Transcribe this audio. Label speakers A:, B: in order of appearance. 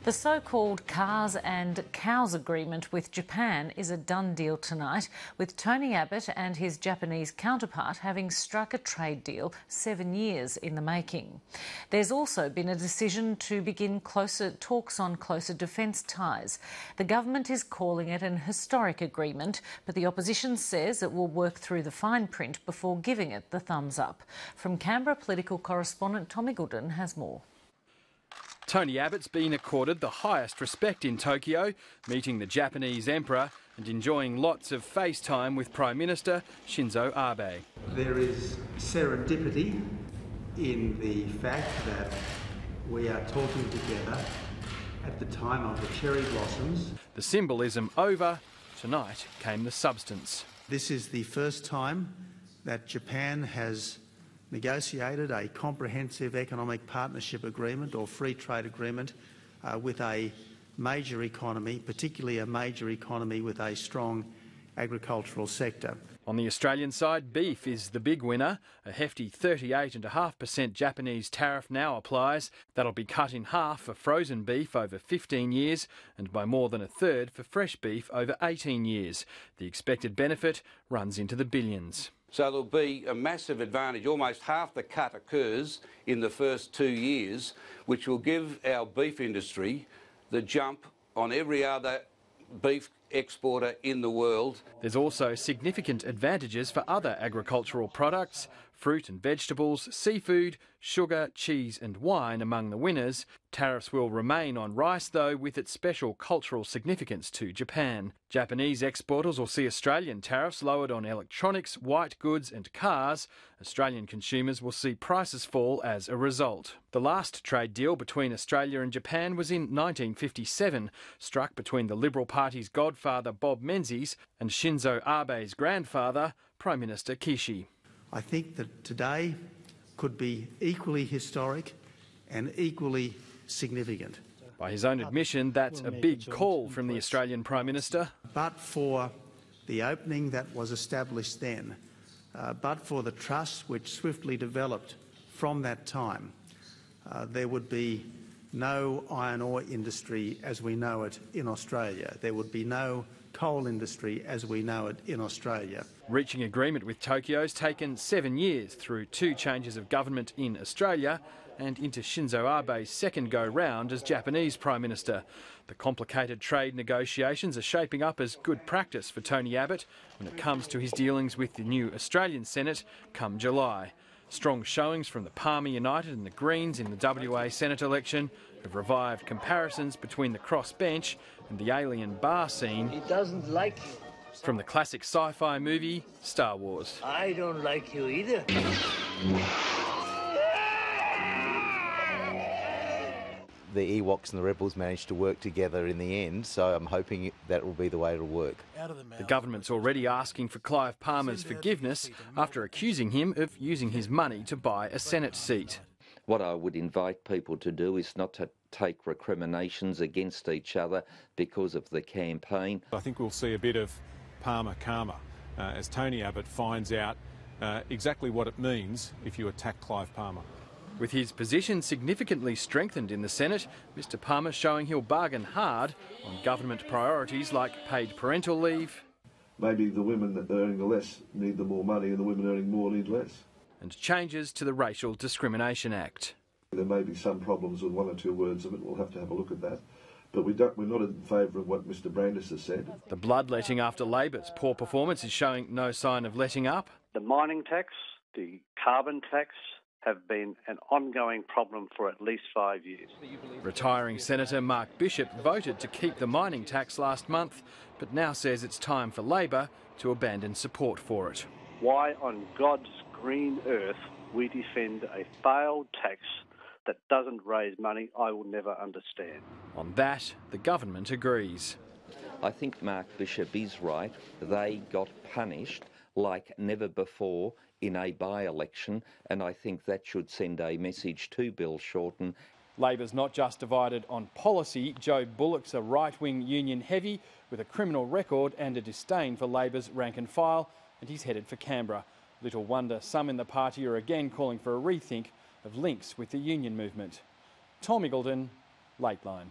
A: The so-called Cars and Cows agreement with Japan is a done deal tonight, with Tony Abbott and his Japanese counterpart having struck a trade deal 7 years in the making. There's also been a decision to begin talks on closer defence ties. The government is calling it an historic agreement, but the opposition says it will work through the fine print before giving it the thumbs up. From Canberra, political correspondent Tom Iggulden has more.
B: Tony Abbott's been accorded the highest respect in Tokyo, meeting the Japanese Emperor and enjoying lots of FaceTime with Prime Minister Shinzo Abe.
C: There is serendipity in the fact that we are talking together at the time of the cherry blossoms.
B: The symbolism over, tonight came the substance.
C: This is the first time that Japan has negotiated a comprehensive economic partnership agreement or free trade agreement with a major economy, particularly a major economy with a strong agricultural sector.
B: On the Australian side, beef is the big winner. A hefty 38.5% Japanese tariff now applies. That'll be cut in half for frozen beef over 15 years and by more than a third for fresh beef over 18 years. The expected benefit runs into the billions.
D: So there'll be a massive advantage. Almost half the cut occurs in the first 2 years, which will give our beef industry the jump on every other beef exporter in the world.
B: There's also significant advantages for other agricultural products. Fruit and vegetables, seafood, sugar, cheese and wine among the winners. Tariffs will remain on rice though, with its special cultural significance to Japan. Japanese exporters will see Australian tariffs lowered on electronics, white goods and cars. Australian consumers will see prices fall as a result. The last trade deal between Australia and Japan was in 1957, struck between the Liberal Party's godfather Bob Menzies and Shinzo Abe's grandfather, Prime Minister Kishi.
C: I think that today could be equally historic and equally significant.
B: By his own admission, that's a big call from the Australian Prime Minister.
C: But for the opening that was established then, but for the trust which swiftly developed from that time, there would be no iron ore industry as we know it in Australia. There would be no coal industry as we know it in Australia.
B: Reaching agreement with Tokyo's taken 7 years through 2 changes of government in Australia and into Shinzo Abe's second go-round as Japanese Prime Minister. The complicated trade negotiations are shaping up as good practice for Tony Abbott when it comes to his dealings with the new Australian Senate come July. Strong showings from the Palmer United and the Greens in the WA Senate election have revived comparisons between the crossbench and the alien bar scene.
E: He doesn't like you.
B: From the classic sci-fi movie Star Wars.
E: I don't like you either.
F: The Ewoks and the Rebels managed to work together in the end, so I'm hoping that will be the way it'll work.
B: The government's already asking for Clive Palmer's forgiveness after accusing him of using his money to buy a Senate seat.
G: What I would invite people to do is not to take recriminations against each other because of the campaign.
H: I think we'll see a bit of Palmer karma as Tony Abbott finds out exactly what it means if you attack Clive Palmer.
B: With his position significantly strengthened in the Senate, Mr Palmer showing he'll bargain hard on government priorities like paid parental leave.
I: Maybe the women that are earning the less need the more money and the women earning more need less.
B: And changes to the Racial Discrimination Act.
I: There may be some problems with 1 or 2 words of it, we'll have to have a look at that. But we're not in favour of what Mr Brandis has said.
B: The bloodletting after Labor's poor performance is showing no sign of letting up.
J: The mining tax, the carbon tax have been an ongoing problem for at least 5 years.
B: Retiring Senator Mark Bishop voted to keep the mining tax last month, but now says it's time for Labor to abandon support for it.
J: Why on God's green earth we defend a failed tax that doesn't raise money, I will never understand.
B: On that, the government agrees.
G: I think Mark Bishop is right. They got punished like never before in a by-election, and I think that should send a message to Bill Shorten.
B: Labor's not just divided on policy. Joe Bullock's a right-wing union heavy with a criminal record and a disdain for Labor's rank and file, and he's headed for Canberra. Little wonder some in the party are again calling for a rethink of links with the union movement. Tom Iggulden, Lateline.